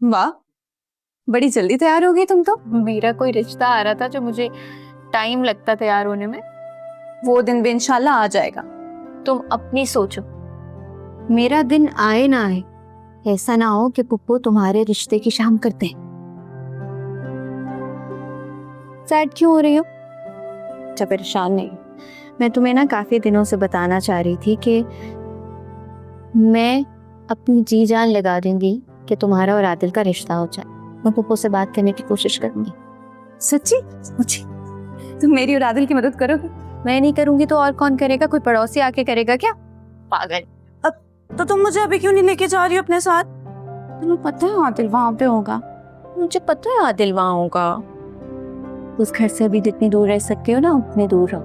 वाह, बड़ी जल्दी तैयार हो गई तुम तो। मेरा कोई रिश्ता आ रहा था जो मुझे टाइम लगता तैयार होने में। वो दिन भी इंशाल्लाह आ जाएगा। तुम अपनी सोचो। मेरा दिन आए ना आए, ऐसा ना हो कि पुप्पो तुम्हारे रिश्ते की शाम कर दे। सैड क्यों हो रही हो? अच्छा, परेशान नहीं। मैं तुम्हें ना काफी दिनों से बताना चाह रही थी कि मैं अपनी जी जान लगा दूंगी कि तुम्हारा और आदिल का रिश्ता हो जाए। मैं पुप्पो से बात करने की कोशिश करूंगी। सच्ची? मुझे तुम मेरी और आदिल की मदद करोगे? मैं नहीं करूंगी तो और कौन करेगा? कोई पड़ोसी आके करेगा क्या? पागल। तो तुम मुझे अभी क्यों नहीं लेके जा रही हो अपने साथ? तुम्हें पता है आदिल वहां पे होगा। मुझे पता है आदिल वहां होगा। उस घर से अभी जितनी दूर रह सकती हो ना उतनी दूर रहो,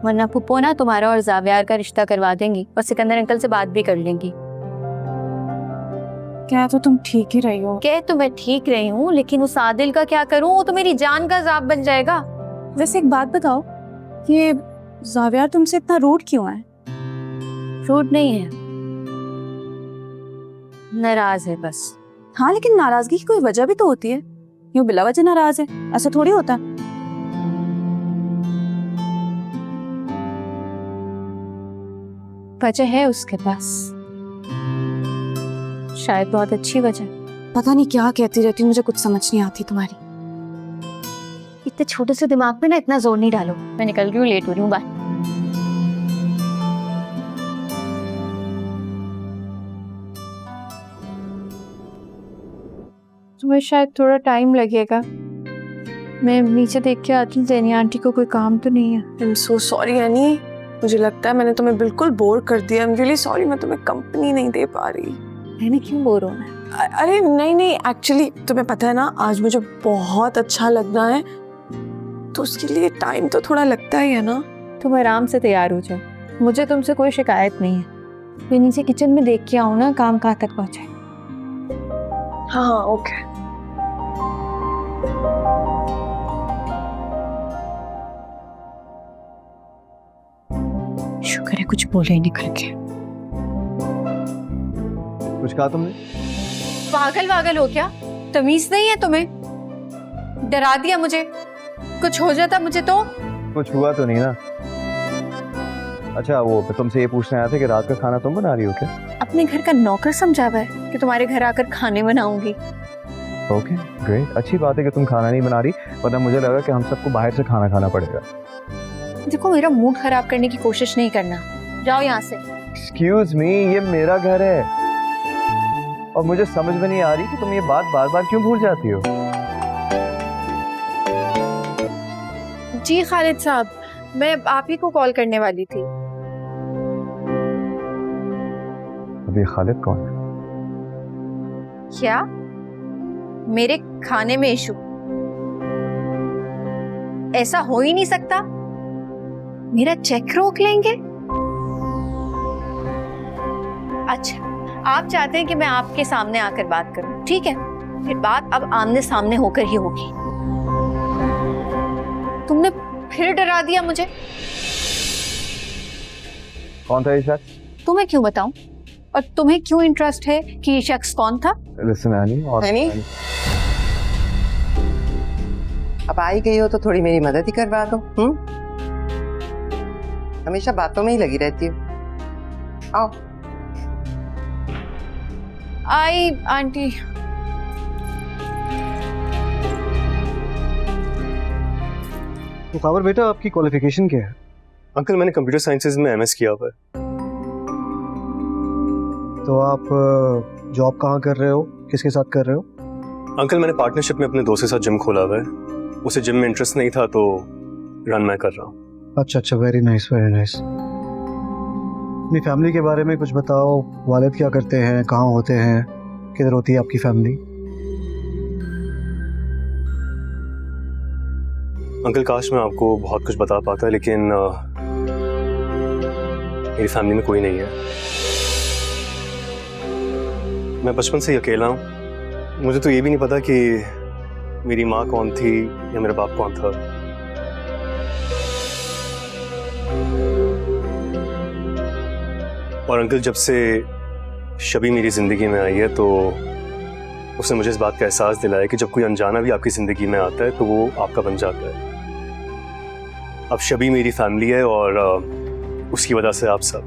वरना पुप्पो ना तुम्हारा और जावियार का रिश्ता करवा देंगी और सिकंदर अंकल से बात भी कर लेंगी। क्या तो तुम ठीक ही रही हो। कह तो मैं ठीक रही हूँ, लेकिन उस आदिल का क्या करूँ? वो तो मेरी जान का जाब बन जाएगा। वैसे एक बात बताओ, ये जावियार तुमसे इतना रूड क्यों है? रूड नहीं है, नाराज है बस। हाँ, लेकिन नाराजगी की कोई वजह भी तो होती है। यूं बिला वजह नाराज है, ऐसा थोड़ी होता। वजह है उसके पास, शायद बहुत अच्छी वजह। पता नहीं क्या कहती रहती, मुझे कुछ समझ नहीं आती तुम्हारी। इतने छोटे से दिमाग पे ना इतना जोर नहीं डालो। मैं निकल रही हूँ, लेट हो रही हूँ। बाय। तुम्हें शायद थोड़ा टाइम लगेगा। मैं नीचे देख के आती हूँ, जेनी आंटी को कोई काम तो नहीं है। I am so sorry any, मुझे लगता है मैंने तुम्हें बिल्कुल बोर कर दिया। आई एम रियली सॉरी, मैं तुम्हें कंपनी नहीं दे पा रही। मैंने क्यों बोर होना है? अरे नहीं नहीं, एक्चुअली तुम्हें पता है ना, आज मुझे बहुत अच्छा लगना है, तो उसके लिए टाइम तो थोड़ा लगता ही है ना। तुम आराम से तैयार हो जाओ, मुझे तुमसे कोई शिकायत नहीं है। मैं नीचे किचन में देख के आऊँ ना काम कहाँ तक पहुँचे। हाँ हाँ ओके। शुक्र है कुछ बोले ही निकल के। कुछ कहा तुमने? पागल वागल हो क्या? तमीज नहीं है तुम्हें? डरा दिया मुझे। कुछ हो जाता मुझे तो। कुछ हुआ तो नहीं ना? अच्छा, वो तुमसे ये पूछने आया था कि रात का खाना तुम बना रही हो क्या? अपने घर का नौकर समझा हुआ है कि तुम्हारे घर आकर खाने बनाऊंगी। ओके ग्रेट, अच्छी बात है कि तुम खाना नहीं बना रही, वरना मुझे लगा कि हम सबको बाहर से खाना खाना पड़ेगा। देखो, मेरा मूड खराब करने की कोशिश नहीं करना। जाओ यहाँ से। एक्सक्यूज मी, ये मेरा घर है और मुझे समझ में नहीं आ रही कि तुम ये बात बार बार क्यों भूल जाती हो। जी खालिद साहब, मैं आप ही को कॉल करने वाली थी। अभी खालिद कौन है? क्या? मेरे खाने में इशू? ऐसा हो ही नहीं सकता। मेरा चेक रोक लेंगे? अच्छा, आप चाहते हैं कि मैं आपके सामने आकर बात करूं, ठीक है। फिर बात अब आमने सामने होकर ही होगी। तुमने फिर डरा दिया मुझे। कौन था ये शख्स? तुम्हें क्यों बताऊं? और तुम्हें क्यों इंटरेस्ट है कि ये शख्स कौन था? लिसन एनी, और एनी? अब आई गई हो तो थोड़ी मेरी मदद ही करवा दो। हमेशा बातों में ही लगी रहती हो। आओ। आई आंटी। मुकाबर बेटा, आपकी क्वालिफिकेशन क्या है? अंकल, मैंने कंप्यूटर साइंसेज में एमएस किया हुआ है। तो आप जॉब कहाँ कर रहे हो, किसके साथ कर रहे हो? अंकल, मैंने पार्टनरशिप में अपने दोस्त के साथ जिम खोला हुआ है। उसे जिम में इंटरेस्ट नहीं था तो रन मैं कर रहा हूँ। अच्छा अच्छा, वेरी नाइस वेरी नाइस। अपनी फैमिली के बारे में कुछ बताओ। वालिद क्या करते हैं, कहाँ होते हैं, किधर होती है आपकी फैमिली? अंकल, काश मैं आपको बहुत कुछ बता पाता, लेकिन मेरी फैमिली में कोई नहीं है। मैं बचपन से ही अकेला हूँ। मुझे तो ये भी नहीं पता कि मेरी माँ कौन थी या मेरा बाप कौन था। और अंकल, जब से शबी मेरी जिंदगी में आई है तो उसने मुझे इस बात का एहसास दिलाया कि जब कोई अनजाना भी आपकी ज़िंदगी में आता है तो वो आपका बन जाता है। अब शबी मेरी फैमिली है और उसकी वजह से आप सब।